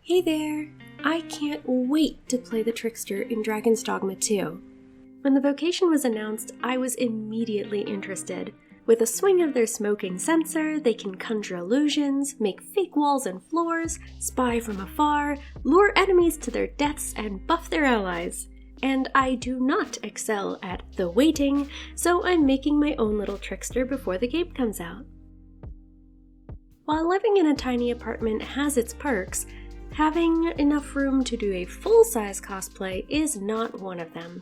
Hey there! I can't wait to play the Trickster in Dragon's Dogma 2. When the vocation was announced, I was immediately interested. With a swing of their smoking censer, they can conjure illusions, make fake walls and floors, spy from afar, lure enemies to their deaths, and buff their allies. And I do not excel at the waiting, so I'm making my own little Trickster before the game comes out. While living in a tiny apartment has its perks, having enough room to do a full-size cosplay is not one of them.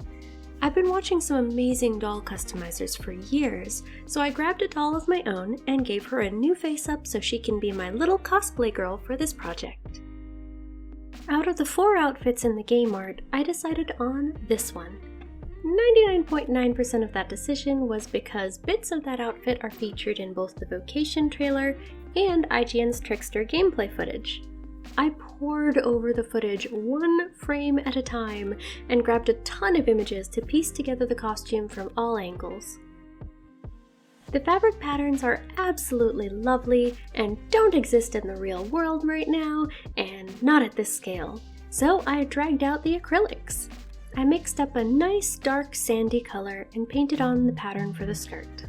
I've been watching some amazing doll customizers for years, so I grabbed a doll of my own and gave her a new face-up so she can be my little cosplay girl for this project. Out of the 4 outfits in the game art, I decided on this one. 99.9% of that decision was because bits of that outfit are featured in both the Vocation trailer and IGN's Trickster gameplay footage. I pored over the footage one frame at a time and grabbed a ton of images to piece together the costume from all angles. The fabric patterns are absolutely lovely and don't exist in the real world right now, and not at this scale, so I dragged out the acrylics. I mixed up a nice dark sandy color and painted on the pattern for the skirt.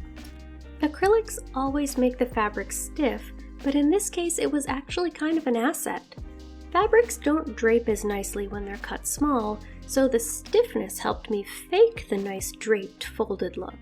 Acrylics always make the fabric stiff, but in this case it was actually kind of an asset. Fabrics don't drape as nicely when they're cut small, so the stiffness helped me fake the nice draped, folded look.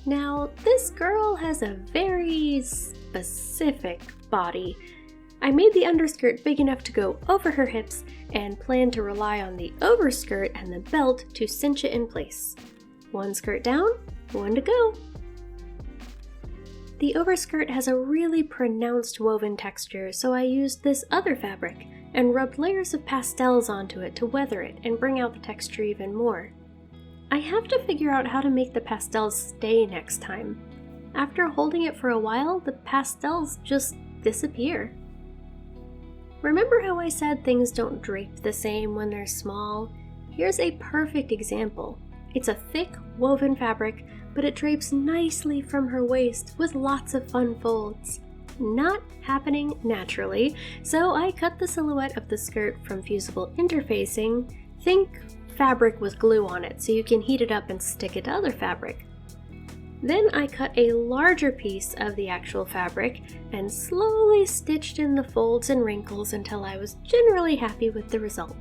Now, this girl has a very specific body. I made the underskirt big enough to go over her hips and plan to rely on the overskirt and the belt to cinch it in place. One skirt down, one to go. The overskirt has a really pronounced woven texture, so I used this other fabric and rubbed layers of pastels onto it to weather it and bring out the texture even more. I have to figure out how to make the pastels stay next time. After holding it for a while, the pastels just disappear. Remember how I said things don't drape the same when they're small? Here's a perfect example. It's a thick, woven fabric, but it drapes nicely from her waist with lots of fun folds. Not happening naturally, so I cut the silhouette of the skirt from fusible interfacing. Think fabric with glue on it so you can heat it up and stick it to other fabric. Then I cut a larger piece of the actual fabric and slowly stitched in the folds and wrinkles until I was generally happy with the result.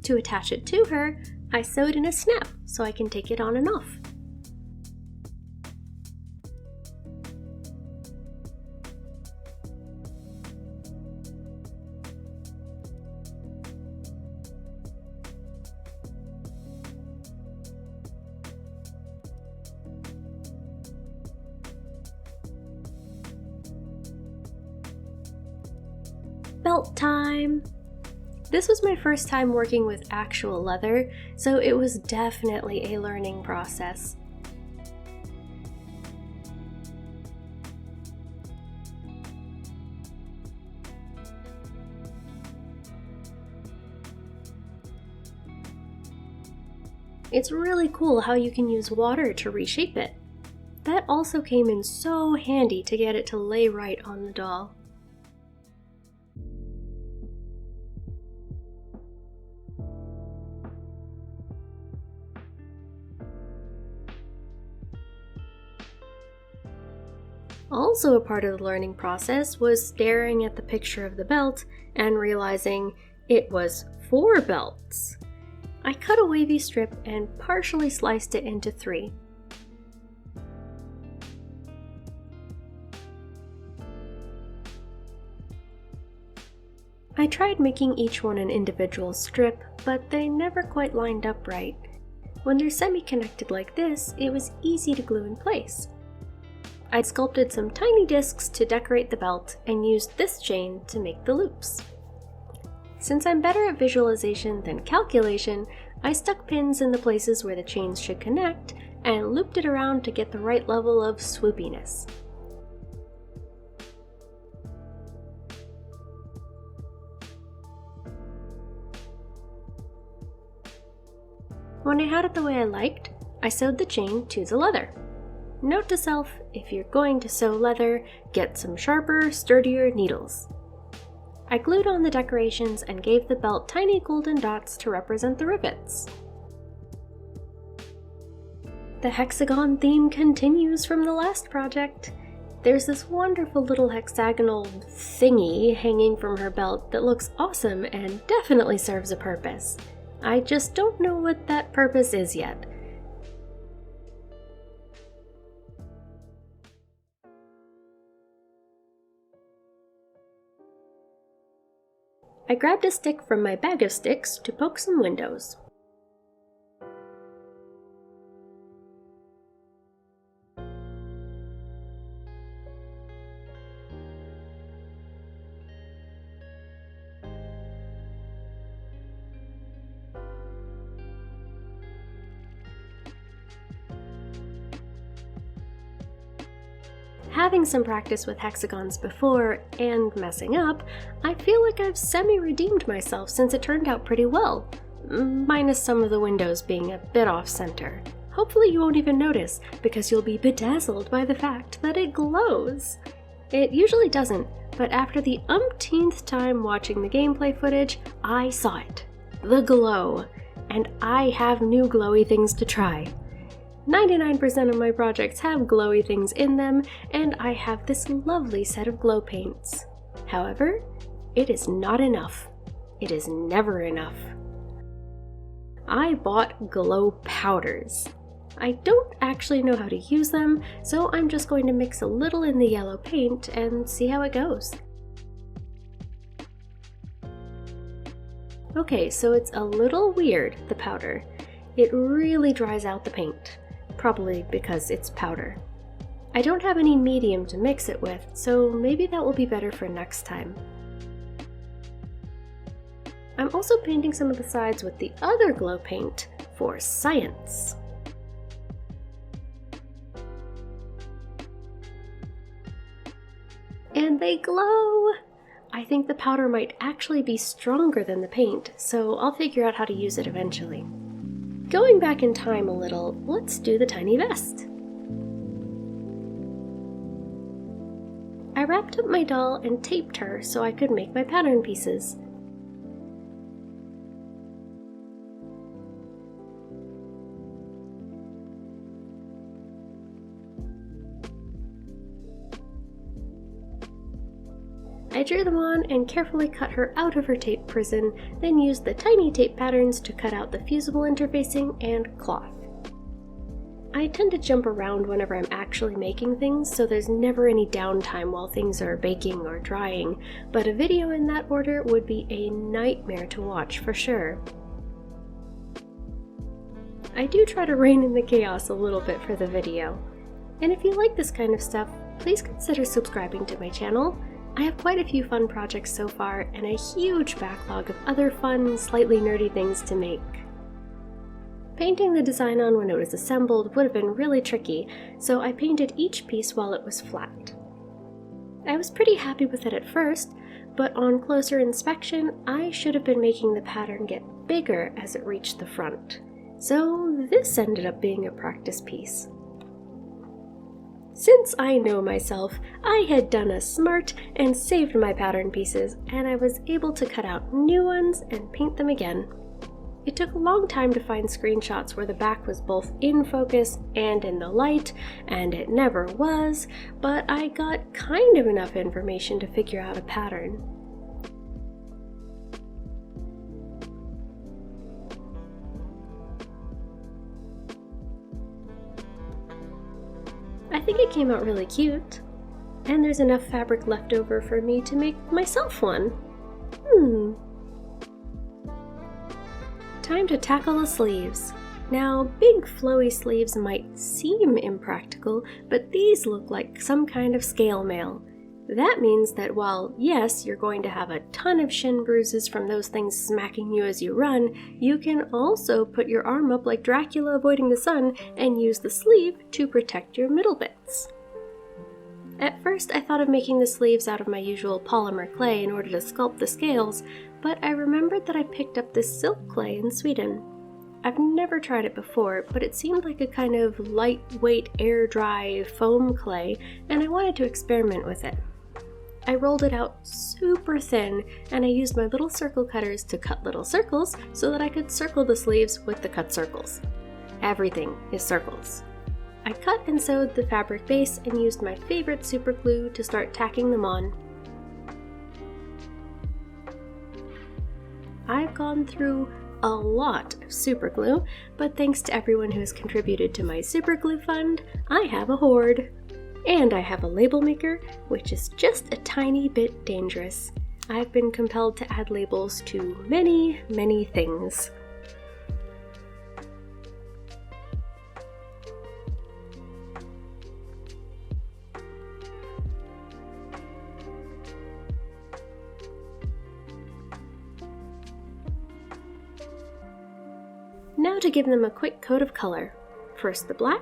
To attach it to her, I sewed in a snap so I can take it on and off. Belt time! This was my first time working with actual leather, so it was definitely a learning process. It's really cool how you can use water to reshape it. That also came in so handy to get it to lay right on the doll. Also a part of the learning process was staring at the picture of the belt and realizing it was 4 belts. I cut a wavy strip and partially sliced it into 3. I tried making each one an individual strip, but they never quite lined up right. When they're semi-connected like this, it was easy to glue in place. I sculpted some tiny discs to decorate the belt and used this chain to make the loops. Since I'm better at visualization than calculation, I stuck pins in the places where the chains should connect and looped it around to get the right level of swoopiness. When I had it the way I liked, I sewed the chain to the leather. Note to self, if you're going to sew leather, get some sharper, sturdier needles. I glued on the decorations and gave the belt tiny golden dots to represent the rivets. The hexagon theme continues from the last project. There's this wonderful little hexagonal thingy hanging from her belt that looks awesome and definitely serves a purpose. I just don't know what that purpose is yet. I grabbed a stick from my bag of sticks to poke some windows. Having some practice with hexagons before, and messing up, I feel like I've semi-redeemed myself since it turned out pretty well, minus some of the windows being a bit off-center. Hopefully you won't even notice, because you'll be bedazzled by the fact that it glows. It usually doesn't, but after the umpteenth time watching the gameplay footage, I saw it. The glow. And I have new glowy things to try. 99% of my projects have glowy things in them, and I have this lovely set of glow paints. However, it is not enough. It is never enough. I bought glow powders. I don't actually know how to use them, so I'm just going to mix a little in the yellow paint and see how it goes. Okay, so it's a little weird, the powder. It really dries out the paint. Probably because it's powder. I don't have any medium to mix it with, so maybe that will be better for next time. I'm also painting some of the sides with the other glow paint for science. And they glow! I think the powder might actually be stronger than the paint, so I'll figure out how to use it eventually. Going back in time a little, let's do the tiny vest. I wrapped up my doll and taped her so I could make my pattern pieces. I drew them on and carefully cut her out of her tape prison, then used the tiny tape patterns to cut out the fusible interfacing and cloth. I tend to jump around whenever I'm actually making things, so there's never any downtime while things are baking or drying, but a video in that order would be a nightmare to watch for sure. I do try to rein in the chaos a little bit for the video. And if you like this kind of stuff, please consider subscribing to my channel. I have quite a few fun projects so far, and a huge backlog of other fun, slightly nerdy things to make. Painting the design on when it was assembled would have been really tricky, so I painted each piece while it was flat. I was pretty happy with it at first, but on closer inspection, I should have been making the pattern get bigger as it reached the front. So this ended up being a practice piece. Since I know myself, I had done a smart and saved my pattern pieces, and I was able to cut out new ones and paint them again. It took a long time to find screenshots where the back was both in focus and in the light, and it never was, but I got kind of enough information to figure out a pattern. I think it came out really cute, and there's enough fabric left over for me to make myself one. Time to tackle the sleeves. Now, big flowy sleeves might seem impractical, but these look like some kind of scale mail. That means that while, yes, you're going to have a ton of shin bruises from those things smacking you as you run, you can also put your arm up like Dracula avoiding the sun and use the sleeve to protect your middle bits. At first, I thought of making the sleeves out of my usual polymer clay in order to sculpt the scales, but I remembered that I picked up this silk clay in Sweden. I've never tried it before, but it seemed like a kind of lightweight, air-dry foam clay, and I wanted to experiment with it. I rolled it out super thin, and I used my little circle cutters to cut little circles so that I could circle the sleeves with the cut circles. Everything is circles. I cut and sewed the fabric base and used my favorite super glue to start tacking them on. I've gone through a lot of super glue, but thanks to everyone who has contributed to my super glue fund, I have a hoard. And I have a label maker, which is just a tiny bit dangerous. I've been compelled to add labels to many, many things. Now to give them a quick coat of color. First the black,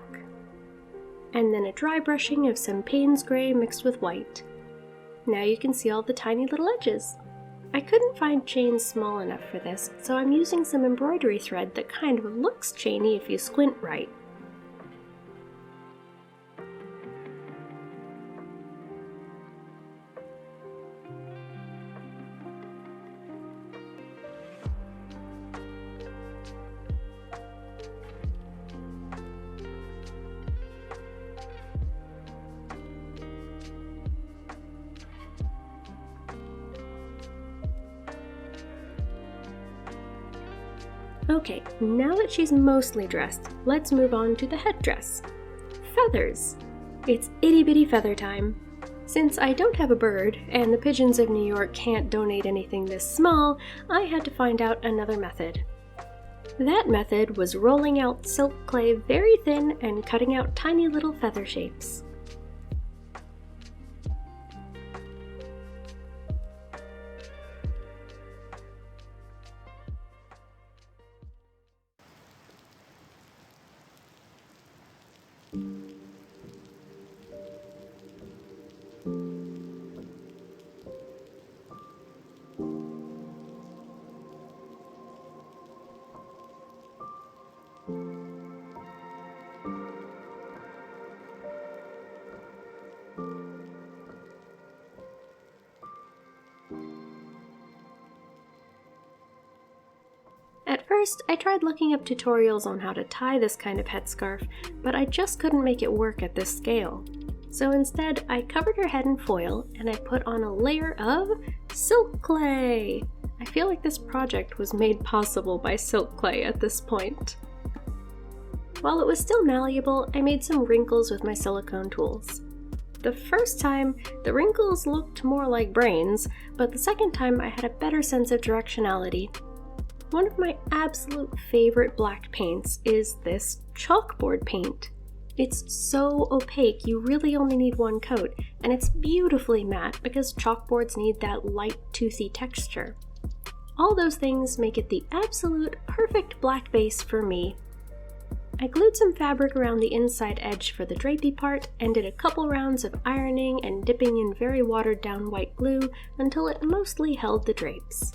and then a dry brushing of some Payne's gray mixed with white. Now you can see all the tiny little edges. I couldn't find chains small enough for this, so I'm using some embroidery thread that kind of looks chainy if you squint right. Okay, now that she's mostly dressed, let's move on to the headdress. Feathers! It's itty-bitty feather time. Since I don't have a bird, and the pigeons of New York can't donate anything this small, I had to find out another method. That method was rolling out silk clay very thin and cutting out tiny little feather shapes. At first, I tried looking up tutorials on how to tie this kind of headscarf, but I just couldn't make it work at this scale. So instead, I covered her head in foil and I put on a layer of silk clay. I feel like this project was made possible by silk clay at this point. While it was still malleable, I made some wrinkles with my silicone tools. The first time, the wrinkles looked more like brains, but the second time I had a better sense of directionality. One of my absolute favorite black paints is this chalkboard paint. It's so opaque you really only need one coat, and it's beautifully matte because chalkboards need that light, toothy texture. All those things make it the absolute perfect black base for me. I glued some fabric around the inside edge for the drapey part and did a couple rounds of ironing and dipping in very watered down white glue until it mostly held the drapes.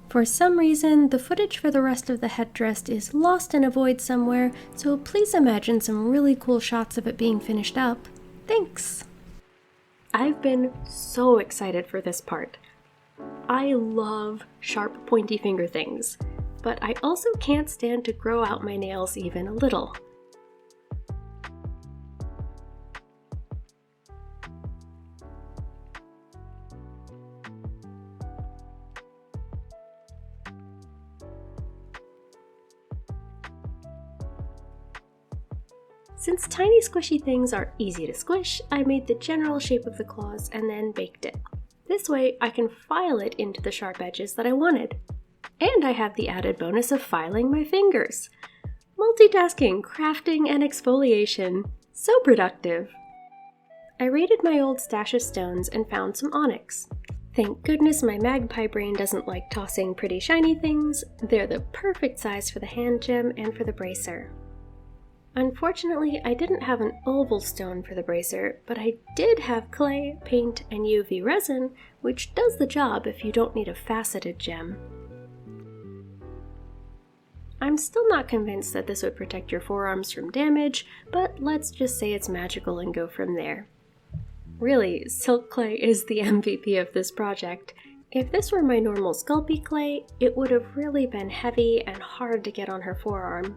For some reason, the footage for the rest of the headdress is lost in a void somewhere, so please imagine some really cool shots of it being finished up. Thanks! I've been so excited for this part. I love sharp, pointy finger things, but I also can't stand to grow out my nails even a little. Since tiny squishy things are easy to squish, I made the general shape of the claws and then baked it. This way I can file it into the sharp edges that I wanted. And I have the added bonus of filing my fingers. Multitasking, crafting, and exfoliation. So productive. I raided my old stash of stones and found some onyx. Thank goodness my magpie brain doesn't like tossing pretty shiny things. They're the perfect size for the hand gem and for the bracer. Unfortunately, I didn't have an oval stone for the bracer, but I did have clay, paint, and UV resin, which does the job if you don't need a faceted gem. I'm still not convinced that this would protect your forearms from damage, but let's just say it's magical and go from there. Really, silk clay is the MVP of this project. If this were my normal Sculpey clay, it would have really been heavy and hard to get on her forearm.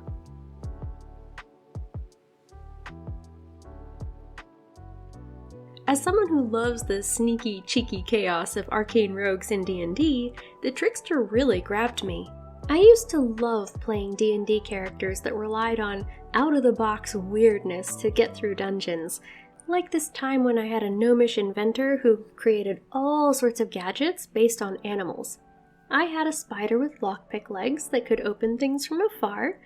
As someone who loves the sneaky, cheeky chaos of arcane rogues in D&D, the Trickster really grabbed me. I used to love playing D&D characters that relied on out-of-the-box weirdness to get through dungeons, like this time when I had a gnomish inventor who created all sorts of gadgets based on animals. I had a spider with lockpick legs that could open things from afar,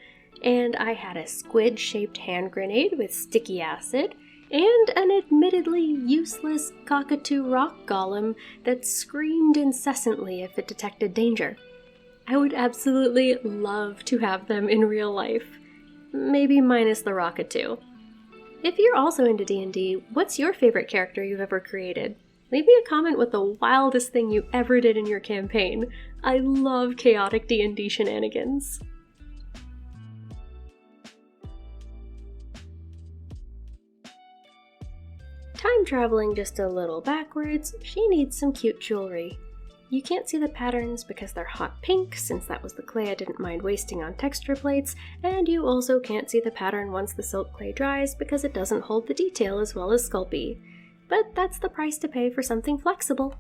and I had a squid-shaped hand grenade with sticky acid, and an admittedly useless cockatoo rock golem that screamed incessantly if it detected danger. I would absolutely love to have them in real life. Maybe minus the rockatoo. If you're also into D&D, what's your favorite character you've ever created? Leave me a comment with the wildest thing you ever did in your campaign. I love chaotic D&D shenanigans. Time traveling just a little backwards, she needs some cute jewelry. You can't see the patterns because they're hot pink, since that was the clay I didn't mind wasting on texture plates, and you also can't see the pattern once the silk clay dries because it doesn't hold the detail as well as Sculpey. But that's the price to pay for something flexible.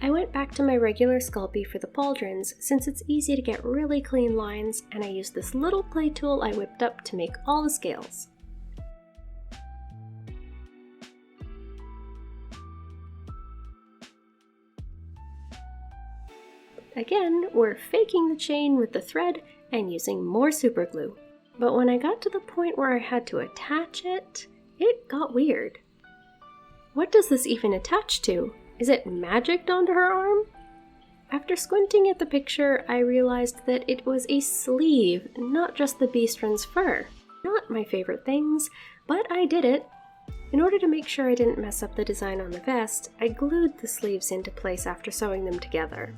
I went back to my regular Sculpey for the pauldrons since it's easy to get really clean lines, and I used this little clay tool I whipped up to make all the scales. Again, we're faking the chain with the thread and using more super glue. But when I got to the point where I had to attach it, it got weird. What does this even attach to? Is it magicked onto her arm? After squinting at the picture, I realized that it was a sleeve, not just the beastren's fur. Not my favorite things, but I did it. In order to make sure I didn't mess up the design on the vest, I glued the sleeves into place after sewing them together.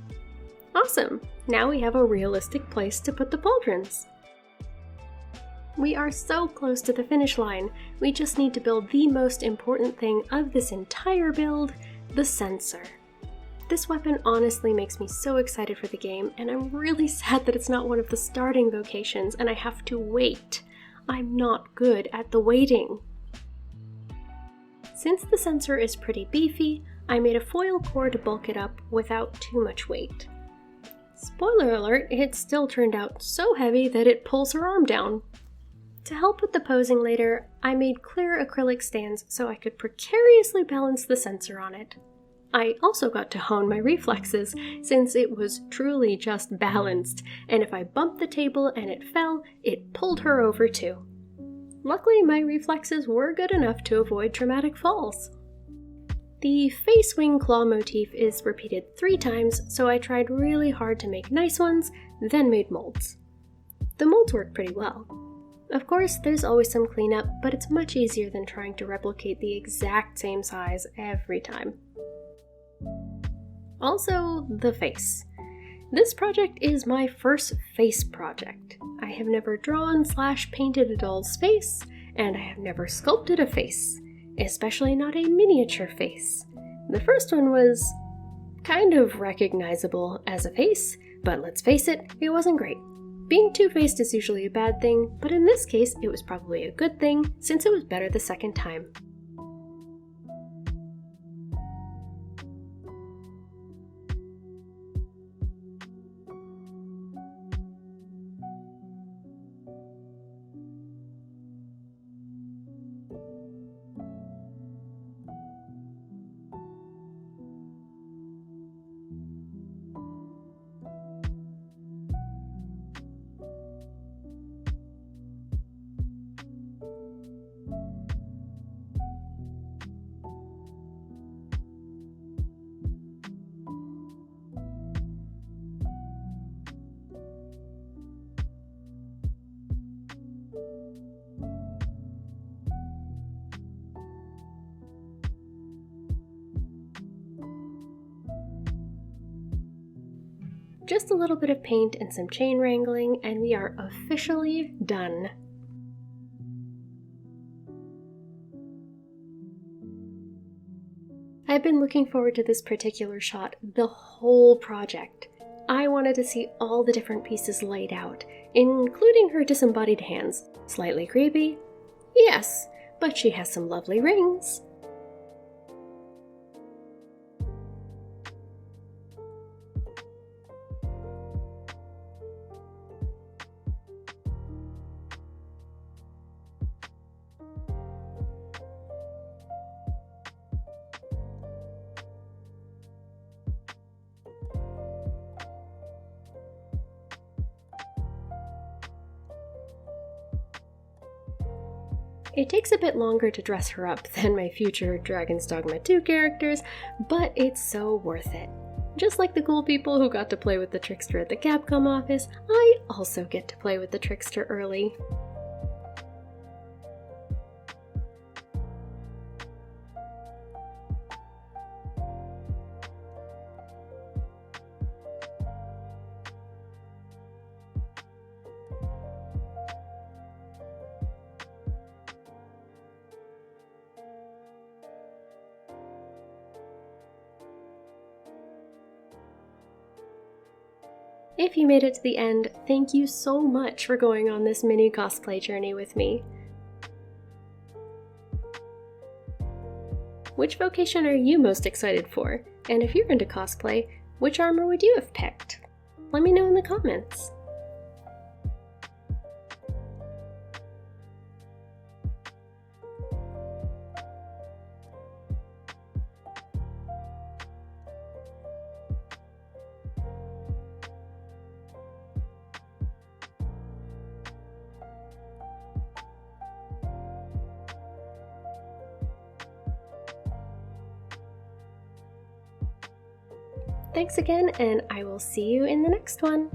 Awesome! Now we have a realistic place to put the pauldrons. We are so close to the finish line. We just need to build the most important thing of this entire build, the censer. This weapon honestly makes me so excited for the game, and I'm really sad that it's not one of the starting vocations and I have to wait. I'm not good at the waiting. Since the censer is pretty beefy, I made a foil core to bulk it up without too much weight. Spoiler alert, it still turned out so heavy that it pulls her arm down. To help with the posing later, I made clear acrylic stands so I could precariously balance the censer on it. I also got to hone my reflexes, since it was truly just balanced, and if I bumped the table and it fell, it pulled her over too. Luckily, my reflexes were good enough to avoid traumatic falls. The face wing claw motif is repeated 3 times, so I tried really hard to make nice ones, then made molds. The molds worked pretty well. Of course, there's always some cleanup, but it's much easier than trying to replicate the exact same size every time. Also, the face. This project is my first face project. I have never drawn/painted a doll's face, and I have never sculpted a face. especially not a miniature face. The first one was kind of recognizable as a face, but let's face it, it wasn't great. Being two-faced is usually a bad thing, but in this case, it was probably a good thing since it was better the second time. Just a little bit of paint and some chain wrangling, and we are officially done. I've been looking forward to this particular shot the whole project. I wanted to see all the different pieces laid out, including her disembodied hands. Slightly creepy? Yes, but she has some lovely rings. It takes a bit longer to dress her up than my future Dragon's Dogma 2 characters, but it's so worth it. Just like the cool people who got to play with the Trickster at the Capcom office, I also get to play with the Trickster early. If you made it to the end, thank you so much for going on this mini cosplay journey with me. Which vocation are you most excited for? And if you're into cosplay, which armor would you have picked? Let me know in the comments. Thanks again, and I will see you in the next one.